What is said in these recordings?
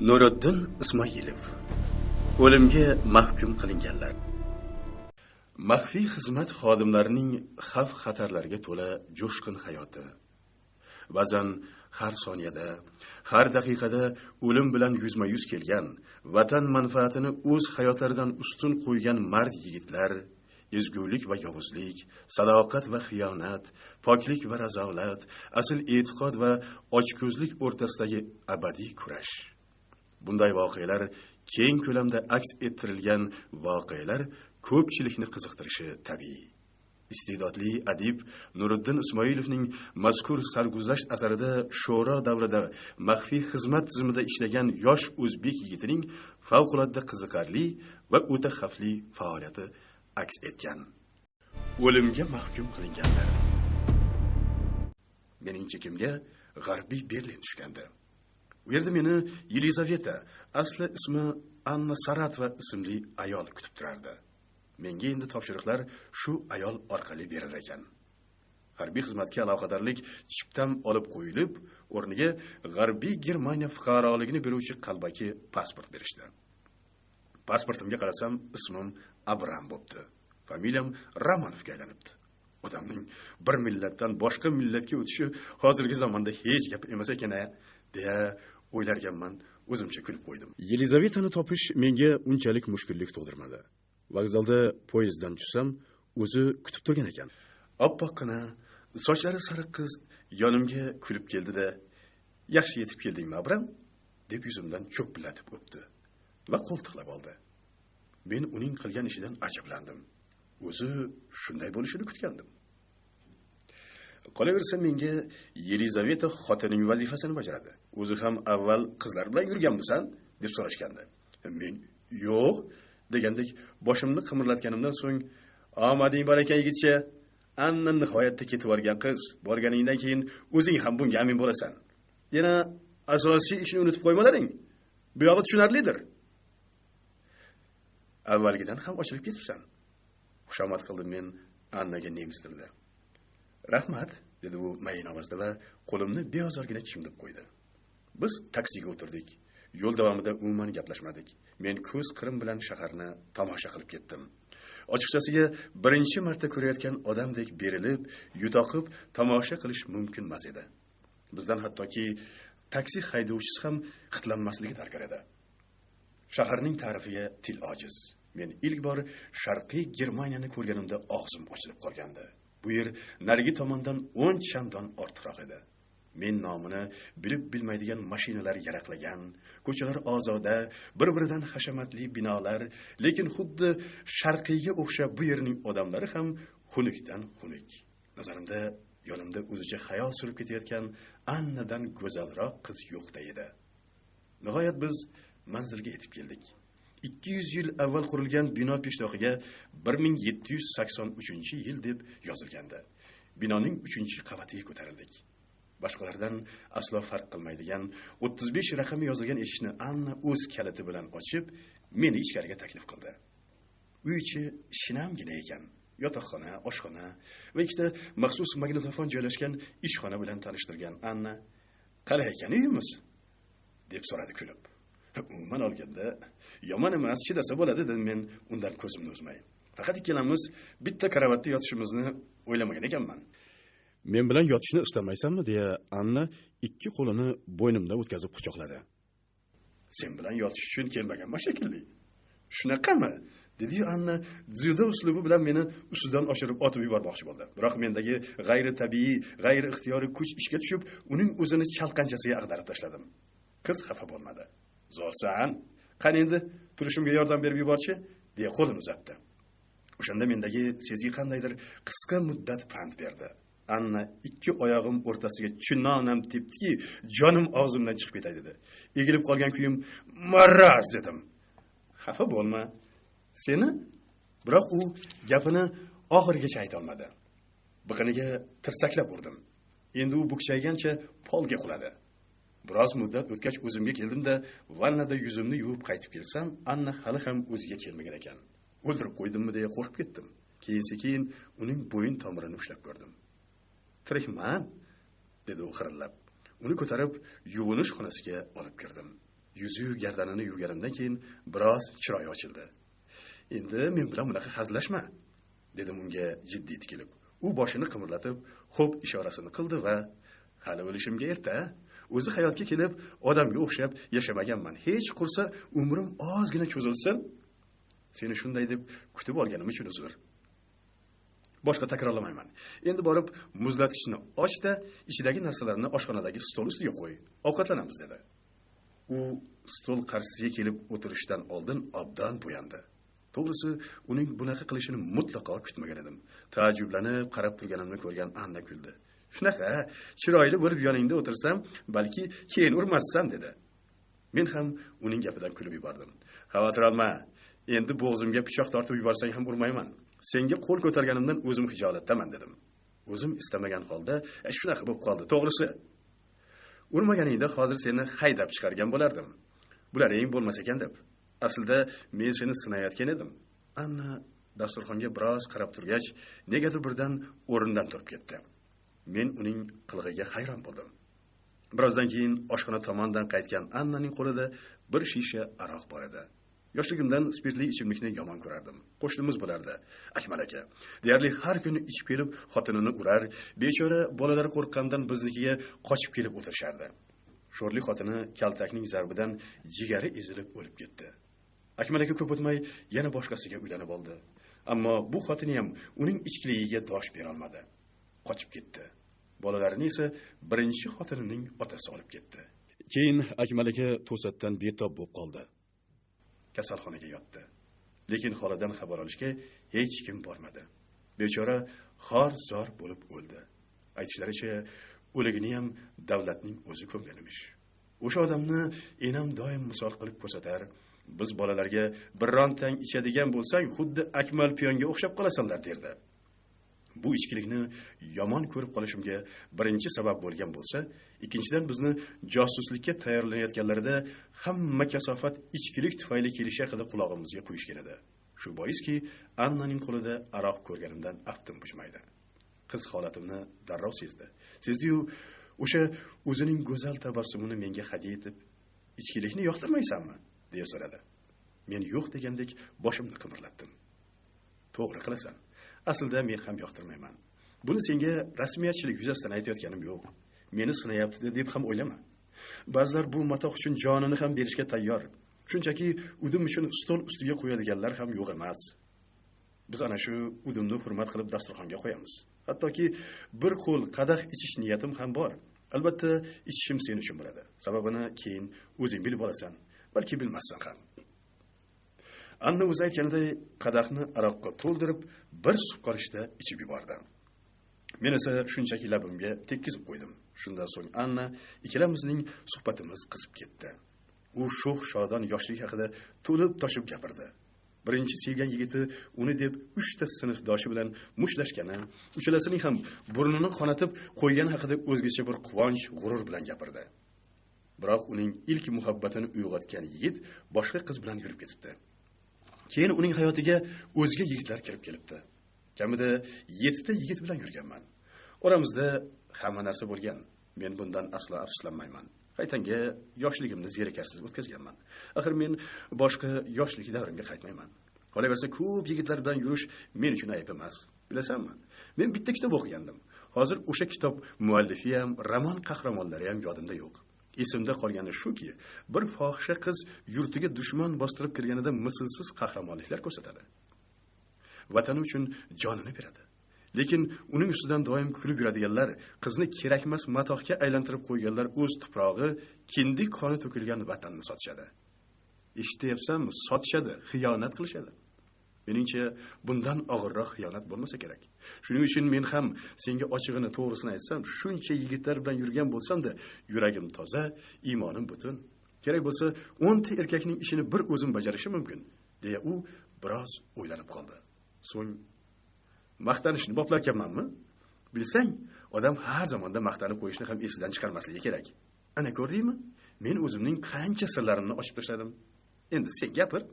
Nuriddin Ismoilov o'limga mahkum qilinganlar. Maxfiy xizmat xodimlarining xavf-xatarlarga to'la jo'shqin hayoti. Ba'zan har soniyada, har daqiqada o'lim bilan yuzma-yuz kelgan, vatan manfaatini o'z hayotlaridan ustun qo'ygan mard yigitlar, ezgulik va yovuzlik, sadoqat va xiyonat, poklik va razolat, asl e'tiqod va ochko'zlik o'rtasidagi abadiy kurash. Bunday voqealar keng ko'lamda aks ettirilgan voqealar ko'pchilikni qiziqtirishi tabiiy. Iste'dodli adib Nuriddin Ismoilovning mazkur sarguzasht asarida sho'ro davrida maxfiy xizmat tizimida ishlagan yosh o'zbek yigitining favqulodda qiziqarli va o'ta xavfli faoliyati aks etgan. O'limga mahkum qilinganlar. Mening chekimga g'arbiy Berlin tushgandi. U yerda meni Yelizaveta, asli ismi Anna Saratova ismli ayol kutib turardi. Menga endi topshiriqlar shu ayol orqali berar ekan. Harbiy xizmatga aloqadorlik chiptam olib qo'yilib, o'rniga G'arbiy Germaniya fuqaroligini beruvchi qalbaki pasport berishdi. Pasportimga qarasam, ismim Abram bo'pti. Familiyam Romanovga aylanibdi. Odamning bir millatdan boshqa millatga o'tishi hozirgi zamonda hech gap emas ekan-a, deya o'ylarganman, o'zimcha kulib qo'ydim. Yelizavetani topish menga unchalik mushkullik tug'dirmadi. Vokzalda poyezddan tushsam, o'zi kutib turgan ekan. Oppoqqina, sochlari sariq qiz yonimga kulib keldi-da, "Yaxshi yetib keldingmi, Abram?" deb yuzimdan cho'ppilatib o'pdi va qo'ltiqlab oldi. Men uning qilgan ishidan ajablandim. O'zi shunday bo'lishini kutgandim. Qolaversa menga Yelizaveta xotinining vazifasini bajaradi. O'zi ham avval qizlar bilan yurganmisan deb so'rashgandi. Men yo'q degandek boshimni qimirlatganimdan so'ng, "Omading bor ekan yigitcha, Anna nihoyatda ketib borgan qiz. Borganingdan keyin o'zing ham bunga amin bo'lasan. Yana asosiy ishni unutib qo'ymalaring. Bu yog'i tushunarlidir. Avvalgidan ham ochilib ketibsan." Xushomad qildim men Annaga nemis tilida. "Rahmat", dedi u mayin ovozda va qo'limni beozorgina chimdib qo'ydi. Biz taksiga o'tirdik. Yo'l davomida umuman gaplashmadik. Men ko'z qirim bilan shaharni tomosha qilib ketdim. Ochiqchasiga birinchi marta ko'rayotgan odamdek berilib, yutoqib tomosha qilish mumkin emas edi. Bizdan hattoki taksi haydovchisi ham xitlanmasligi darkor edi. Shaharning ta'rifiga til ojiz. Men ilk bor Sharqiy Germaniyani ko'rganimda og'zim ochilib qolgandi. Bu yer narigi tomondan 10 chandon ortiqroq edi. Men nomini bilib bilmaydigan mashinalar yaraqlagan, ko'chalar ozoda, bir-biridan hashamatli binolar, lekin xuddi Sharqiyga o'xshab bu yerning odamlari ham xunukdan xunuk. Nazarimda yonimda o'zicha xayol surib ketayotgan Annadan go'zalroq qiz yo'qda edi. Nihoyat biz manzilga yetib keldik. 200 yil avval qurilgan bino peshtoqiga 1783-yil deb yozilgandi. Binoning 3-qavatiga ko'tarildik. Boshqalardan aslo farq qilmaydigan 35 raqami yozilgan eshikni Anna o'z kaliti bilan ochib, meni ichkariga taklif qildi. Uy ichi shinamgina ekan. Yotoqxona, oshxona va ikkita maxsus magnitofon joylashgan ishxona bilan tanishtirgan Anna, "Qalay ekan uyimiz?" deb so'radi kulib. Umuman olganda, yomon emas, chidasa bo'ladi dedim men undan ko'zimni uzmay. Faqat ikkalamiz bitta karavotda yotishimizni o'ylamagan ekanman. "Men bilan yotishni istamaysanmi?" deya Anna ikki qo'lini bo'ynimdan o'tkazib quchoqladi. "Sen bilan yotish uchun kelmaganman shekilli." "Shunaqami?" dedi Anna dzyudo uslubi bilan meni ustidan oshirib otib yubormoqchi bo'ldi. Biroq mendagi g'ayri tabiiy, g'ayri ixtiyoriy kuch ishga tushib, uning o'zini chalqanchasiga ag'darib tashladim. Qiz xafa bo'lmadi. "Zo'rsan, qani endi turishimga yordam berib yuborchi?" deya qo'lini uzatdi. O'shanda mendagi sezgi qandaydir qisqa muddat pand berdi. Anna ikki oyog'im o'rtasiga chunonam tepdiki, jonim og'zimdan chiqib ketay dedi. Egilib qolgan kuyim, "Maraz" dedim. "Xafa bo'lma. Seni?" Biroq u gapini oxirigacha ayta olmadi. Biqiniga tirsaklab urdim. Endi u bukchaygancha polga quladi. Biroz muddat o'tgach o'zimga keldim-da, vannada yuzimni yuvib qaytib kelsam, Anna hali ham o'ziga kelmagan ekan. O'ldirib qo'ydimmi deya qo'rqib ketdim. Keyin uning bo'yin tomirini ushlab ko'rdim. "Tirikman", dedi u xirillab. Uni ko'tarib yuvinish xonasiga olib kirdim. Yuzi gardanini yuvganimdan keyin biroz chiroyi ochildi. Endi men bilan bunaqa hazillashma, dedim unga jiddiy tikilib. U boshini qimirlatib, xo'p ishorasini qildi va hali o'lishimga erta. O'zi hayotga kelib, odamga o'xshab yashamaganman. Hech qursa umrim ozgina cho'zilsin. Seni shunday deb kutib olganim uchun uzr. Boshqa takrorlamayman. Endi borib muzlatgichni och-da, ichidagi narsalarni oshxonadagi stol ustiga qo'y. Ovqatlanamiz dedi. U stol qarshisiga kelib o'tirishdan oldin obdan bo'yandi. To'g'risi, uning bunaqa qilishini mutlaqo kutmagan edim. Taajjublanib qarab turganimni ko'rgan Anna kuldi. Shunaqa, chiroyli bo'lib yoningda o'tirsam, balki keyin urmassan dedi. Men ham uning gapidan kulib yubordim. Xavotir olma. Endi bo'g'zimga pichoq tortib yuborsang ham urmayman. Senga qo'l ko'targanimdan o'zim hijolatdaman dedim. O'zim istamagan holda shunaqa bo'lib qoldi. To'g'risi, urmaganingda hozir seni haydab chiqargan bo'lardim. Bularning bo'lmas ekan deb. Aslida men seni sinayotgan edim. Anna dasturxonga biroz qarab turgach, negadir birdan o'rnidan turib ketdi. Men uning qilg'iga hayron bo'ldim. Birozdan keyin oshxona tomondan qaytgan Annaning qo'lida bir shisha aroq bor edi. Yoshligimdan spirtli ichimlikni yomon ko'rardim. Qo'shnimiz bo'lardi, Akmal aka. Deyarli har kuni ichib kelib, xotinini urar, bechora bolalar qo'rqqandan biznikiga qochib kelib o'tirishardi. Sho'rli xotini kaltakning zarbidan jigari ezilib o'lib ketdi. Akmal aka ko'p o'tmay yana boshqasiga uylanib oldi. Ammo bu xotini ham uning ichkiligiga dosh bera olmadi. Qochib ketdi. Bolalarini esa birinchi xotinining otasi olib ketdi. Keyin Akmal aka to'satdan betob bo'lib qoldi. Kasalxonaga yotdi. Lekin holidan xabar olishga hech kim bormadi. Bechora xor-zor bo'lib o'ldi. Aytishlaricha, o'ligini ham davlatning o'zi ko'mgan emish. O'sha odamni enam doim misol qilib ko'rsatar. Biz bolalarga birontang ichadigan bo'lsang, xuddi Akmal piyonga o'xshab qolasanlar derdi. Bu ichkilikni yomon ko'rib qolishimga birinchi sabab bo'lgan bo'lsa, ikkinchidan bizni josuslikka tayyorlanayotganlarida hamma kasofat ichkilik tufayli kelishi haqida qulog'imizga quyishgan edi. Shu boiski Annaning qo'lida aroq ko'rganimdan aftim bushmaydi. Qiz holatimni darrov sezdi. Sezdi-yu, o'sha o'zining go'zal tabassumini menga hadya etib, "Ichkilikni yoqtirmaysanmi?" deya so'radi. Men yo'q degandek boshimni qimirlatdim. "To'g'ri qilasan. Aslida men ham yoqtirmayman. Buni senga rasmiyatchilik yuzasidan aytayotganim yo'q. Meni sinayapti deb ham o'ylama. Ba'zilar bu matoq uchun jonini ham berishga tayyor. Shunchaki udim uchun stol ustiga qo'yadiganlar ham yo'q emas. Biz ana shu udimni hurmat qilib dasturxonga qo'yamiz. Hattoki bir qo'l qadah ichish niyatim ham bor. Albatta, ichishim sen uchun bo'ladi. Sababini keyin o'zing bilib olasan, balki bilmassan ham." Anna o'zi aytganday qadahni aroqqa to'ldirib, bir sup qarishda ichib yubordi. Men esa shunchaki labimga tekkizib qo'ydim. Shundan so'ng Anna ikkalamizning suhbatimiz qizib ketdi. U sho'x shodon yoshlik haqida to'lib toshib gapirdi. Birinchi sevgan yigiti uni deb 3 ta sinfdoshi bilan mushlashgani, uchalasining ham burnini qonatib qo'ygan haqida o'zgacha bir quvonch, g'urur bilan gapirdi. Biroq uning ilk muhabbatini uyg'otgan yigit boshqa qiz bilan yurib ketibdi. Keyin uning hayotiga o'zga yigitlar kirib kelibdi. Kamida 7 ta yigit bilan yurganman. Oramizda hamma narsa bo'lgan. Men bundan aslo afsuslanmayman. Qaytanga yoshligimni zerikarsiz o'tkazganman. Axir men boshqa yoshlik davrimga qaytmayman. Qolaversa, ko'p yigitlar bilan yurish men uchun ayb emas. Bilasanmi? Men bitta kitob o'qigandim. Hozir o'sha kitob muallifi ham, roman qahramonlari ham yodimda yo'q. Esimda qolgani shuki, bir fohisha qiz yurtiga dushman bostirib kirganida mislsiz qahramonliklar ko'rsatadi. Vatani uchun jonini beradi. Lekin uning ustidan doim kulib yuradiganlar, qizni kerakmas matohga aylantirib qo'yganlar o'z tuprog'i, kindik qoni to'kilgan vatanni sotishadi. Eshityapsanmi? Sotishadi, xiyonat qilishadi. Meningcha bundan og'irroq xiyonat bo'lmasa kerak. Shuning uchun men ham senga ochig'ini, to'g'risini aytsam, shuncha yigitlar bilan yurgan bo'lsam-da, yuragim toza, iymonim butun. Kerak bo'lsa, 10 ta erkakning ishini bir o'zim bajarishim mumkin, deya u biroz o'ylanib qoldi. So'ng maqtanishni boplarkanmanmi? Bilsang, odam har zamonda maqtanib qo'yishni ham esidan chiqarmasligi kerak. Ana ko'rdingmi? Men o'zimning qancha sirlarimni ochib tashladim. Endi sen gapir.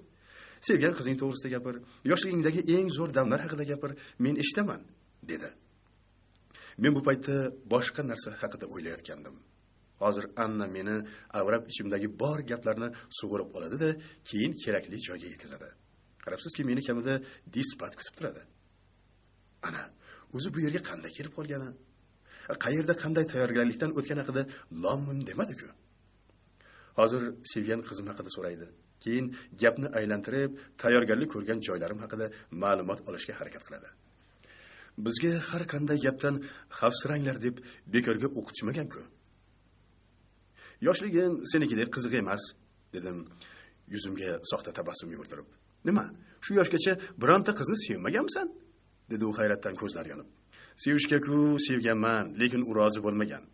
Sevgan qizing to'g'risida gapir. Yoshligingdagi eng zo'r damlar haqida gapir. Men eshitaman, dedi. Men bu paytda boshqa narsa haqida o'ylayotgandim. Hozir Anna meni avrab ichimdagi bor gaplarni sug'urib oladi-da, keyin kerakli joyga yetkazadi. Qarabsizki, meni kamida dispat kutib turadi. Ana, o'zi bu yerga qanday kelib qolgani, qayerda qanday tayyorgarlikdan o'tgan haqida lom-mim demadi-ku. Hozir sevgan qizim haqida so'raydi. Keyin gapni aylantirib, tayyorgarlik ko'rgan joylarim haqida ma'lumot olishga harakat qiladi. Bizga har qanday gapdan xavfsiranglar deb bekorga o'qitishmagan-ku. Yoshligim senikidek qiziq emas, dedim yuzimga soxta tabassum yugurtirib. Nima? Shu yoshgacha bironta qizni sevmaganmisan? Dedi u hayratdan ko'zlari yonib. Sevishga-ku sevganman, lekin u rozi bo'lmagan.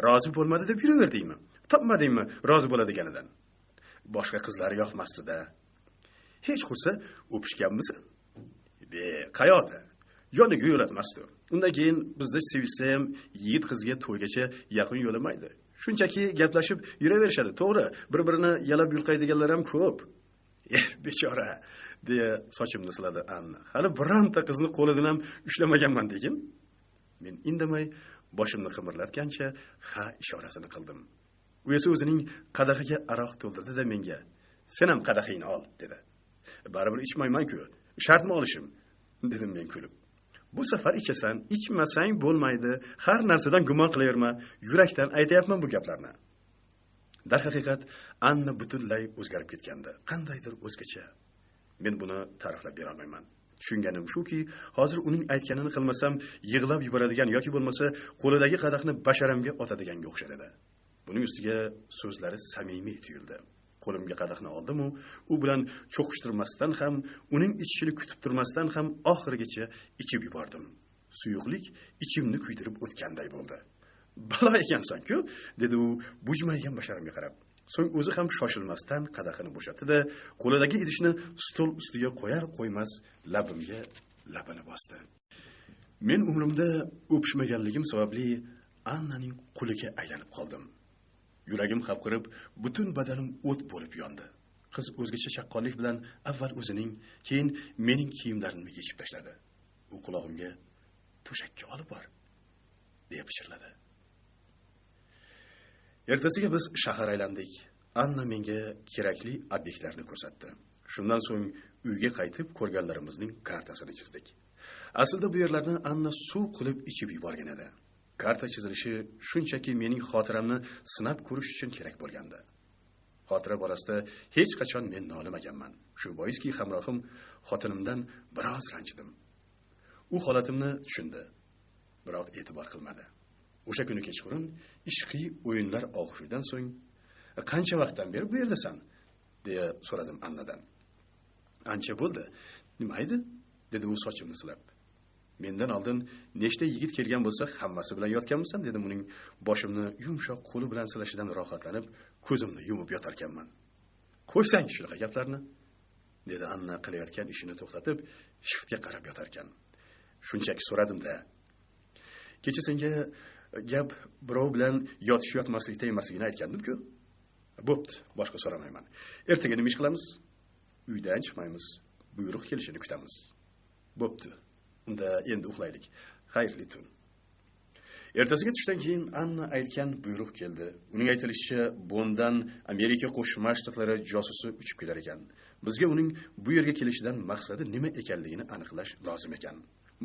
Rozi bo'lmadi deb yuraverdingmi? Topmadingmi rozi bo'ladiganidan? Boshqa qizlar yoqmasdi-da. Hech qursa o'pishganmisan? Qayoqda? Yoniga yo'latmasdi. Undan keyin bizda sevishsa ham yigit qizga to'ygacha yaqin yo'lamaydi. Shunchaki gaplashib yuraverishadi, to'g'ri. Bir-birini yalab yulqaydiganlar ham ko'p. Bechora, deya sochimni siladi Anna. Hali bironta qizni qo'lidan ham ushlamaganman degan. Men indamay boshimni qimirlatgancha ha ishorasini qildim. U esa o'zining qadahiga aroq to'ldirdi-da menga, "Sen ham qadahingni ol", dedi. "Baribir ichmayman-ku. Shartmi olishim?" dedim men kulib. "Bu safar ichasan, ichmasang bo'lmaydi. Har narsadan gumon qilaverma. Yurakdan aytayapman bu gaplarni." Darhaqiqat Anna butunlay o'zgarib ketgandi. Qandaydir o'zgacha. Men buni ta'riflab bera olmayman. Tushunganim shuki, hozir uning aytganini qilmasam yig'lab yuboradigan yoki bo'lmasa qo'lidagi qadahni basharamga otadiganga o'xshar edi. Buning ustiga so'zlari samimiy tuyuldi. Qo'limga qadahni oldim-u, u bilan cho'qishtirmasdan ham, uning ichishini kutib turmasdan ham oxirigacha ichib yubordim. Suyuqlik ichimni kuydirib o'tganday bo'ldi. "Balo ekansan-ku", dedi u bujmaygan basharamga qarab. So'ng o'zi ham shoshilmasdan qadahini bo'shatdi-da, qo'lidagi idishni stol ustiga qo'yar-qo'ymas labimga labini bosdi. Men umrimda o'pishmaganligim sababli Annaning quliga aylanib qoldim. Yuragim xavqirib, butun badanim o't bo'lib yondi. Qiz o'zgacha chaqqonlik bilan avval o'zining, keyin mening kiyimlarimni yechib tashladi. U quloqimga "To'shakka olib bor", deb pichirladi. Ertasiga biz shahar aylandik. Anna menga kerakli obyektlarni ko'rsatdi. Shundan so'ng uyga qaytib ko'rganlarimizning kartasini chizdik. Aslida bu yerlarni Anna suv qilib ichib yuborgan edi. Karta chizilishi shunchaki mening xotiramni sinab ko'rish uchun kerak bo'lgandi. Xotira borasida hech qachon men nolimaganman. Shu boiski hamrohim xotinimdan biroz ranjidim. U holatimni tushundi, biroq e'tibor qilmadi. O'sha kuni kechqurun ishqiy o'yinlar og'ushidan so'ng, "Qancha vaqtdan beri bu yerdasan?" deya so'radim Annadan. "Ancha bo'ldi. Nima edi?" dedi u sochimni silab. "Mendan oldin nechta yigit kelgan bo'lsa, hammasi bilan yotganmisan?" dedim uning boshimni yumshoq qo'li bilan silashidan rohatlanib, ko'zimni yumib yotar ekanman. "Qo'ysang shunaqa gaplarni", dedi Anna qilayotgan ishini to'xtatib, shiftga qarab yotar ekan. "Shunchaki so'radim-da. Kecha senga gap birov bilan yotish yotmaslikda emasligini aytgandim-ku. Bo'pti, boshqa so'ramayman. Ertaga nima ish qilamiz?" "Uydan chiqmaymiz. Buyruq kelishini kutamiz." "Bo'pti. Unda endi uxlaylik. Xayrli tun." Ertasiga tushdan keyin Anna aytgan buyruq keldi. Uning aytilishicha, Bondan Amerika Qo'shma Shtatlari josusi uchib kelar ekan. Bizga uning bu yerga kelishidan maqsadi nima ekanligini aniqlash lozim ekan.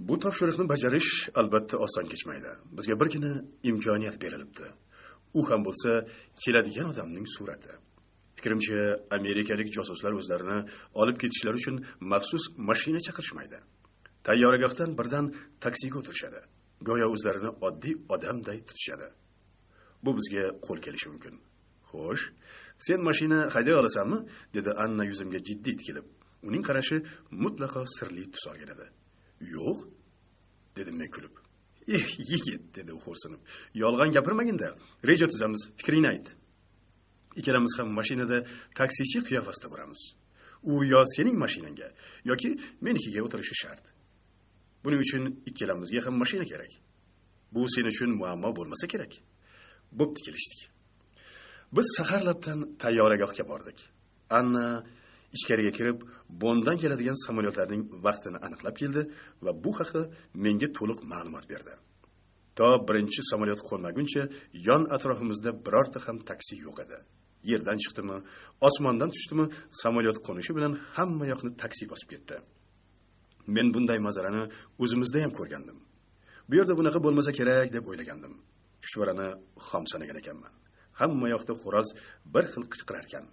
Bu topshiriqni bajarish albatta oson kechmaydi. Bizga birgina imkoniyat berilibdi. U ham bo'lsa keladigan odamning surati. Fikrimcha, amerikalik josuslar o'zlarini olib ketishlari uchun maxsus mashina chaqirishmaydi. Tayyoragohdan birdan taksiga o'tirishadi. Go'yo o'zlarini oddiy odamday tutishadi. Bu bizga qo'l kelishi mumkin. "Xo'sh, sen mashina hayday olasanmi?" dedi Anna yuzimga jiddiy tikilib. Uning qarashi mutlaqo sirli tus olgan edi. "Yo'q", dedim men kulib. Yigit", dedi u xo'rsinib. "Yolg'on gapirmagin-da. Reja tuzamiz, fikringni ayt." Ikkalamiz ham mashinada taksichi qiyofasida boramiz. U yo sening mashinangga yoki menikiga o'tirishi shart. Buning uchun ikkalamizga ham mashina kerak. Bu sen uchun muammo bo'lmasa kerak. Bo'pti, kelishdik. Biz saharlabdan tayyoragohga bordik. Anna ichkariga kirib, Bondan keladigan samolyotlarning vaqtini aniqlab keldi va bu haqda menga to'liq ma'lumot berdi. To birinchi samolyot qo'nmaguncha yon atrofimizda birorta ham taksi yo'q edi. Yerdan chiqdimi, osmondan tushdimi, samolyot qo'nishi bilan hamma yoqni taksi bosib ketdi. Men bunday manzarani o'zimizda ham ko'rgandim. Bu yerda bunaqa bo'lmasa kerak deb o'ylagandim. Chuchvarani xom sanagan ekanman. Hamma yoqda xo'roz bir xil qichqirar ekan.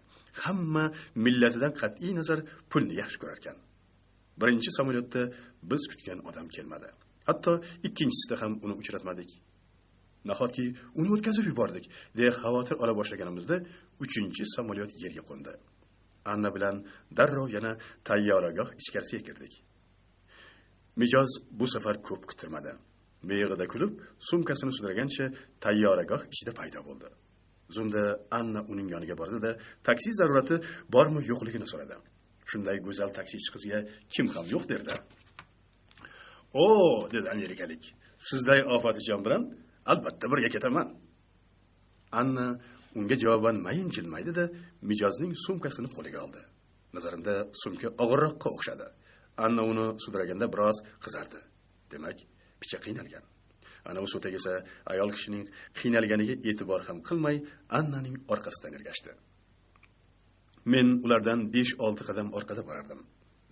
Hamma millatidan qat'iy nazar pulni yaxshi ko'rar ekan. Birinchi samolyotda biz kutgan odam kelmadi. Hatto ikkinchisida ham uni uchratmadik. Nahotki uni o'tkazib yubordik, deya xavotir ola boshlaganimizda uchinchi samolyot yerga qo'ndi. Anna bilan darrov yana tayyoragoh ichkarisiga kirdik. Mijoz bu safar ko'p kutirmadi. Miyig'ida kulib, sumkasini sudragancha tayyoragoh ichida paydo bo'ldi. Zumda Anna uning yoniga bordi-da, taksi zarurati bormi yo'qligini so'radi. Shunday go'zal taksichi qizga kim ham yo'q derdi. "O", dedi amerikalik. "Sizday ofatijon bilan albatta birga ketaman." Anna unga javoban mayin jilmaydi-da, mijozning sumkasini qo'liga oldi. Nazarimda sumka og'irroqqa o'xshadi. Anna uni sudraganda biroz qizardi. Demak, picha qiynalgan. Ana u so'tak esa ayol kishining qiynalganiga e'tibor ham qilmay, Annaning orqasidan ergashdi. Men ulardan 5-6 qadam orqada borardim.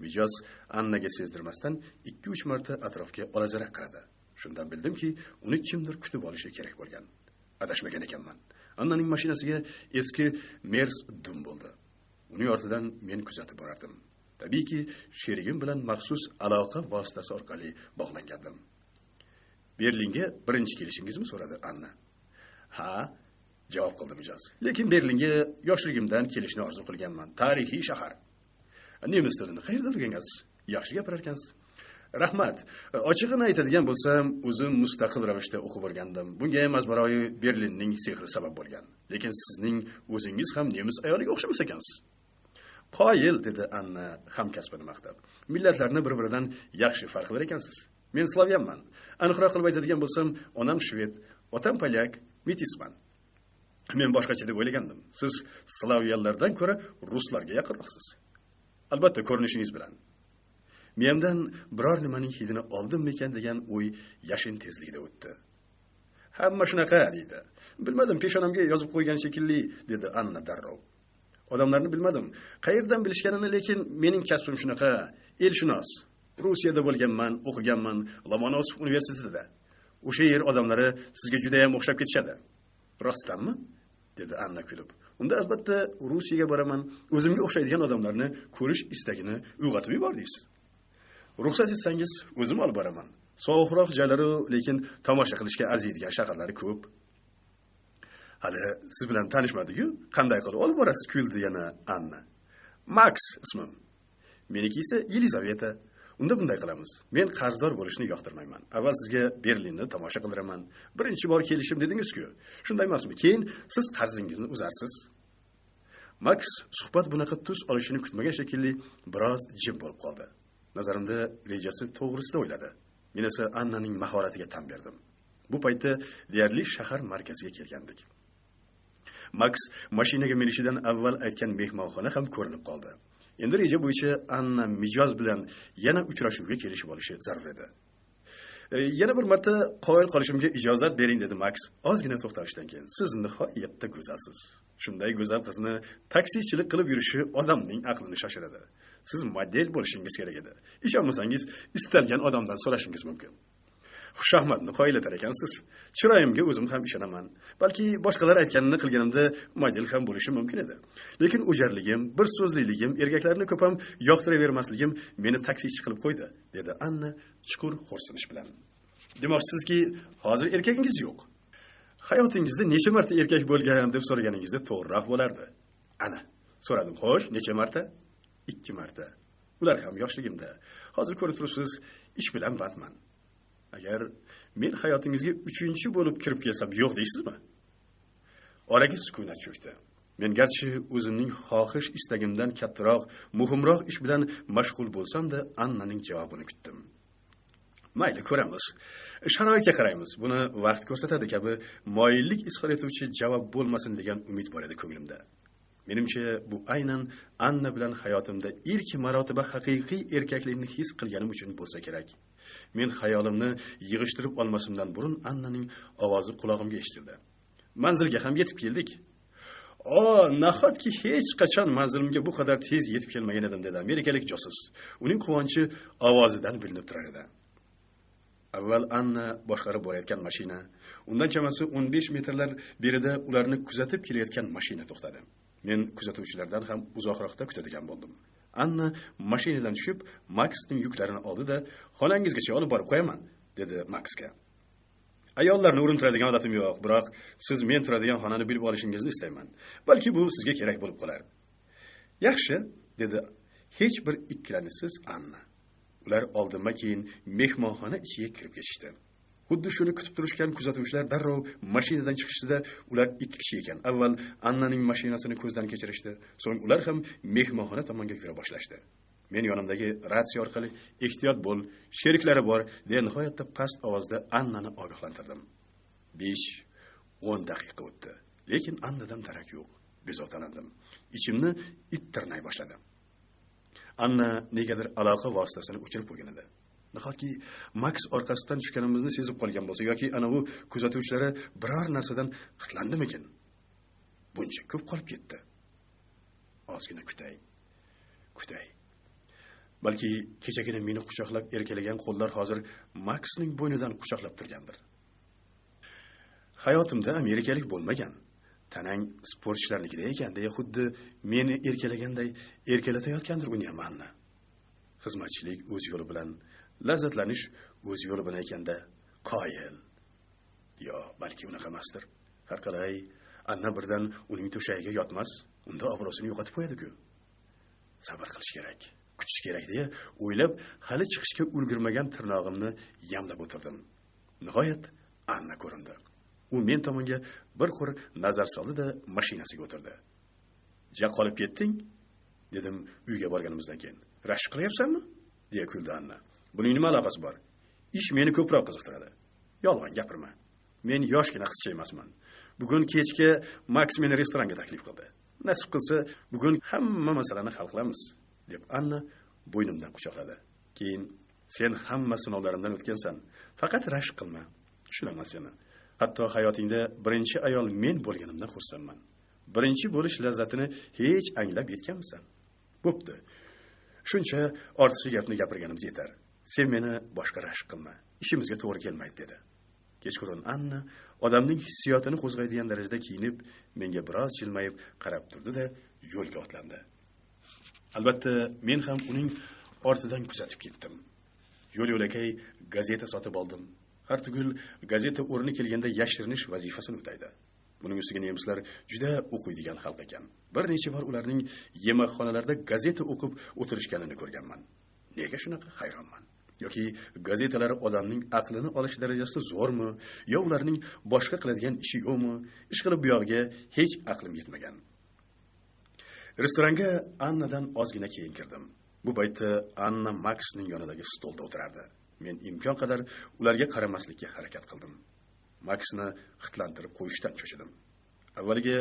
Mijoz Annaga sezdirmasdan 2-3 marta atrofga olazarak qaradi. Shundan bildimki, uni kimdir kutib olishi kerak bo'lgan. Adashmagan ekanman. Annaning mashinasiga eski Mers dum bo'ldi. Uning ortidan men kuzatib borardim. Tabiiyki, sherigim bilan maxsus aloqa vositasi orqali bog'langandim. "Berlinga birinchi kelishingizmi?" so'radi Anna. "Ha", javob qildi Mijoz. "Lekin Berlinga yoshligimdan kelishni orzu qilganman. Tarixiy shahar. Nemis tilini qayerda o'rgangansiz? Yaxshi gapirar ekansiz." "Rahmat. Ochig'ini aytadigan bo'lsam, o'zim mustaqil ravishda o'qib o'rgandim. Bunga ham azbaroyi Berlinning sehri sabab bo'lgan. Lekin sizning o'zingiz ham nemis ayoliga o'xshamas ekansiz." "Qoyil", dedi Anna hamkasbini maqtab. "Millatlarni bir-biridan yaxshi farq qilar ekansiz. Men slavyanman. Aniqroq qilib aytadigan bo'lsam, onam shved, otam polyak, metisman. Men boshqacha deb o'ylagandim. Siz slavyanlardan ko'ra ruslarga yaqinroqsiz. Albatta ko'rinishingiz bilan." Miyamdan biror nimaning hidini oldimmikan degan o'y yashin tezligida o'tdi. "Hamma shunaqa", dedi. "Bilmadim, peshonamga yozib qo'ygan shekilli", dedi Anna darrov. "Odamlarni bilmadim. Qayerdan bilishganini, lekin mening kasbim shunaqa, elshunos. Rusiyada bo'lganman, o'qiganman, Lomonosov universitetida. O'sha yer odamlari sizga juda ham o'xshab ketishadi." "Rostdanmi?" dedi Anna kulib. "Unda albatta Rusiyaga boraman, o'zimga o'xshaydigan odamlarni ko'rish istagini uyg'otib yubordingiz. Ruxsat etsangiz, o'zim olib boraman. Sovuqroq joylari, lekin tomosha qilishga arziydigan shaharlari ko'p." "Hali siz bilan tanishmadik-ku, qanday qilib olib borasiz?" kuldi yana Anna. "Max ismim. Meniki esa Yelizaveta. Unda bunday qilamiz. Men qarzdor bo'lishni yoqtirmayman. Avval sizga Berlinni tomosha qildiraman. Birinchi bor kelishim dedingiz-ku. Shunday emasmi? Keyin siz qarzingizni uzarsiz." Max suhbat bunaqa tus olishini kutmagan shekilli biroz jim bo'lib qoldi. Nazarimda rejasi to'g'risida o'yladi. Men esa Annaning mahoratiga tan berdim. Bu paytda deyarli shahar markaziga kelgandik. Max mashinaga minishidan avval aytgan mehmonxona ham ko'rinib qoldi. Endi reja bo'yicha Anna Mijoz bilan yana uchrashuvga kelishib olishi zarur edi. "Yana bir marta qoyil qolishimga ijozat bering", dedi Max ozgina to'xtalishdan keyin. "Siz nihoyatda go'zalsiz. Shunday go'zal qizni taksichilik qilib yurishi odamning aqlini shoshiradi. Siz model bo'lishingiz kerak edi. Ishonmasangiz, istalgan odamdan so'rashingiz mumkin. Xushahmadni qoyilatar ekansiz. Chiroyimga o'zim ham ishonaman. Balki boshqalar aytganini qilganimda model ham bo'lishim mumkin edi. Lekin o'jarligim, bir so'zliligim, erkaklarni ko'p ham yoqtiravermasligim meni taksichi qilib qo'ydi", dedi Anna chuqur xo'rsinish bilan. "Demoqchisizki, hozir erkagingiz yo'q. Hayotingizda necha marta erkak bo'lgan deb so'raganingizda to'g'riroq bo'lardi." "Ana", so'radim. "Xo'sh, necha marta?" 2 marta. Ular ham yoshligimda. Hozir ko'rib turibsiz, ish bilan bandman. Agar men hayotingizga 3-chi bo'lib kirib kelsam, yo'q deysizmi? Oraga sukunat cho'kdi. Men garchi o'zimning xohish istagimdan kattaroq, muhimroq ish bilan mashg'ul bo'lsam-da, Annaning javobini kutdim. "Mayli, ko'ramiz. Sharoitga qaraymiz. Buni vaqt ko'rsatadi" kabi moyillik izhor etuvchi javob bo'lmasin degan umid bor edi ko'nglimda. Menimcha, bu aynan Anna bilan hayotimda ilk marotaba haqiqiy erkaklikni his qilganim uchun bo'lsa kerak. Men xayolimni yig'ishtirib olmasimdan burun Annaning ovozi qulog'imga eshitildi. Manzilga ham yetib keldik. Nahotki hech qachon manzilimga bu qadar tez yetib kelmagan edim, dedi amerikalik josus. Uning quvonchi ovozidan bilinib turar edi. Avval Anna boshqarib borayotgan mashina, undan chamasi 15 metrlar berida ularni kuzatib kelayotgan mashina to'xtadi. Men kuzatuvchilardan ham uzoqroqda kutadigan bo'ldim. Anna mashinadan tushib, Maksning yuklarini oldi-da, "Xonangizgacha olib borib qo'yaman", dedi Maksga. "Ayollarni urintiradigan odatim yo'q, biroq siz men turadigan xonani bilib olishingizni istayman. Balki bu sizga kerak bo'lib qolar." "Yaxshi", dedi hech bir ikkilanishsiz Anna. Ular oldinma-keyin mehmonxona ichiga kirib ketishdi. Xuddi shuni kutib turishgan kuzatuvchilar darrov mashinadan chiqishdi-da, ular 2 kishi ekan. Avval Annaning mashinasini ko'zdan kechirishdi, so'ng ular ham mehmonxona tomonga yura boshlashdi. Men yonimdagi ratsiya orqali "Ehtiyot bo'l, sheriklari bor", deya nihoyatda past ovozda Annani ogohlantirdim. 5-10 daqiqa o'tdi, lekin Annadan darak yo'q. Bezovtalandim. Ichimni it tirnay boshladi. Anna negadir aloqa vositasini o'chirib qo'ygan edi. Nahotki Maks orqasidan tushganimizni sezib qolgan bo'lsa yoki ana u kuzatuvchilari biror narsadan xitlandimikin? Buncha ko'p qolib ketdi. Ozgina kutay. Balki kechagina meni quchoqlab erkalagan qo'llar hozir Maksning bo'ynidan quchoqlab turgandir. Hayotimda amerikalik bo'lmagan. Tanang sportchilarnikida ekan, deya xuddi meni erkalaganday erkalatayotgandir uni ham Anna. Xizmatchilik o'z yo'li bilan, lazzatlanish o'z yo'li bilan ekanda, qoyil. Yo, balki unaqa emasdir. Har qalay, Anna birdan uning to'shagiga yotmas, unda obro'sini yo'qotib qo'yadi-ku. Sabr qilish kerak, kutish kerak deya o'ylab, hali chiqishga ulgurmagan tirnog'imni yamlab o'tirdim. Nihoyat Anna ko'rindi. U men tomonga bir qo'r nazar soldi-da, mashinasiga o'tirdi. "Ja qolib ketding?" dedim uyga borganimizdan keyin. "Rashk qilyapsanmi?" deya kuldi Anna. "Buning nima aloqasi bor? Ish meni ko'proq qiziqtiradi." "Yolg'on gapirma. Men yoshgina qizcha emasman. Bugun kechga Maks meni restoranga taklif qildi. Nasib qilsa, bugun hamma masalani hal qilamiz", deb Anna bo'ynimdan quchoqladi. Keyin, "Sen hamma sinovlarimdan o'tgansan. Faqat rashk qilma. Tushunaman seni. Hatto hayotingda birinchi ayol men bo'lganimdan xursandman. Birinchi bo'lish lazzatini hech anglab yetganmisan? Bo'pti. Shuncha ortiqcha gapni gapirganimiz yetar. Sen meni boshqa rashk qilma. Ishimizga to'g'ri kelmaydi", dedi. Kechqurun Anna odamning hissiyotini qo'zg'aydigan darajada kiyinib, menga biroz jilmayib qarab turdi-da, yo'lga otlandi. Albatta, men ham uning ortidan kuzatib ketdim. Yo'l-yo'lakay gazeta sotib oldim. Har tugul gazeta o'rni kelganda yashirinish vazifasini o'taydi. Buning ustiga nemislar juda o'qiydigan xalq ekan. Bir necha bor ularning yemakxonalarda gazeta o'qib o'tirishganini ko'rganman. Nega shunaqa hayronman? Yoki gazetalari odamning aqlini olish darajasida zo'rmi, yo ularning boshqa qiladigan ishi yo'qmi? Ishqilib bu yog'iga hech aqlim yetmagan. Restoranga Annadan ozgina keyin kirdim. Bu paytda Anna Maksning yonidagi stolda o'tirardi. Men imkon qadar ularga qaramaslikka harakat qildim. Maksni xitlantirib qo'yishdan cho'chidim. Avvaliga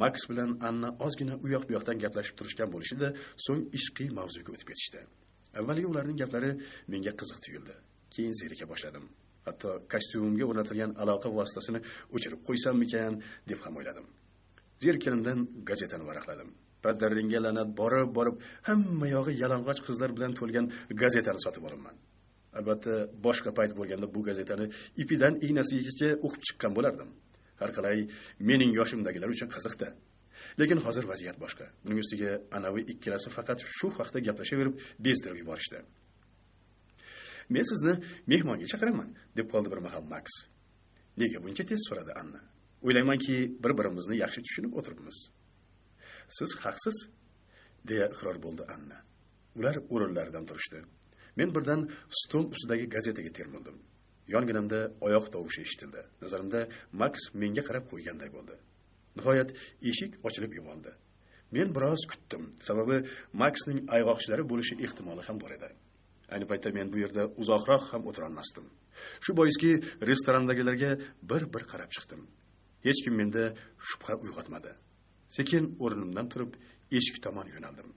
Maks bilan Anna ozgina u yoq bu yoqdan gaplashib turishgan bo'lishdi, so'ng ishqiy mavzuga o'tib ketishdi. Avvaliga ularning gaplari menga qiziq tuyuldi. Keyin zerika boshladim. Hatto kostyumimga o'rnatilgan aloqa vositasini o'chirib qo'ysammikan deb ham o'yladim. Zerikkanimdan gazetani varaqladim. Paddaringga la'nat borib, hamma yog'i yalang'och qizlar bilan to'lgan gazetani sotib olaman. Albatta, boshqa payt bo'lganda bu gazetani ipidan ignasigacha o'qib chiqqan bo'lardim. Har qalay, mening yoshimdagilar uchun qiziqdi. Lekin hozir vaziyat boshqa. Buning ustiga anavi ikkalasi faqat shu haqda gaplashaverib bezdirib yuborishdi. "Men sizni mehmonga chaqiraman", deb qoldi bir mahal Maks. "Nega buncha tez?" so'radi Anna. "O'ylaymanki, bir-birimizni yaxshi tushunib o'tiribmiz." "Siz haqsiz", deya iqror bo'ldi Anna. Ular o'rinlaridan turishdi. Men birdan stol ustidagi gazetaga termildim. Yonginamda oyoq tovushi eshitildi. Nazarimda Maks menga qarab qo'yganday bo'ldi. Nihoyat eshik ochilib yuboldi. Men biroz kutdim, sababi Maksning ayg'oqchilari bo'lishi ehtimoli ham bor edi. Ayni paytda men bu yerda uzoqroq ham o'tira olmasdim. Shu boiski restorandagilarga bir qarab chiqdim. Hech kim menda shubha uyg'otmadi. Sekin o'rnimdan turib eshik tomon yo'naldim.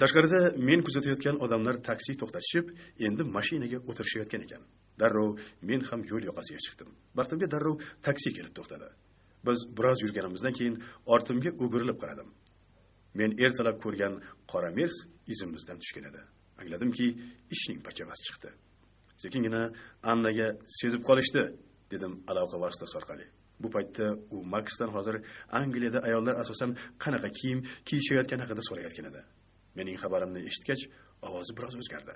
Tashqarida men kuzatayotgan odamlar taksi to'xtatishib, endi mashinaga o'tirishayotgan ekan. Darrov men ham yo'l yoqasiga chiqdim. Baxtimga darrov taksi kelib to'xtadi. Biz biroz yurganimizdan keyin ortimga o'girilib qaradim. Men ertalab ko'rgan qora Mers izimizdan tushgan edi. Angladimki, ishning pachavasi chiqdi. Sekingina Annaga sezib qolishdi, dedim aloqa vositasi orqali. Bu paytda u Maksdan hozir Angliyada ayollar asosan qanaqa kiyim kiyishayotgani haqida so'rayotgan edi. Mening xabarimni eshitgach, ovozi biroz o'zgardi.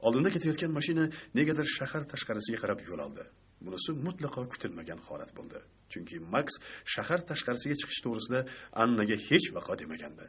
Oldinda ketayotgan mashina negadir shahar tashqarisiga qarab yo'l oldi. Bunisi mutlaqo kutilmagan holat bo'ldi. Chunki Maks shahar tashqarisiga chiqish to'g'risida Annaga hech vaqo demagandi.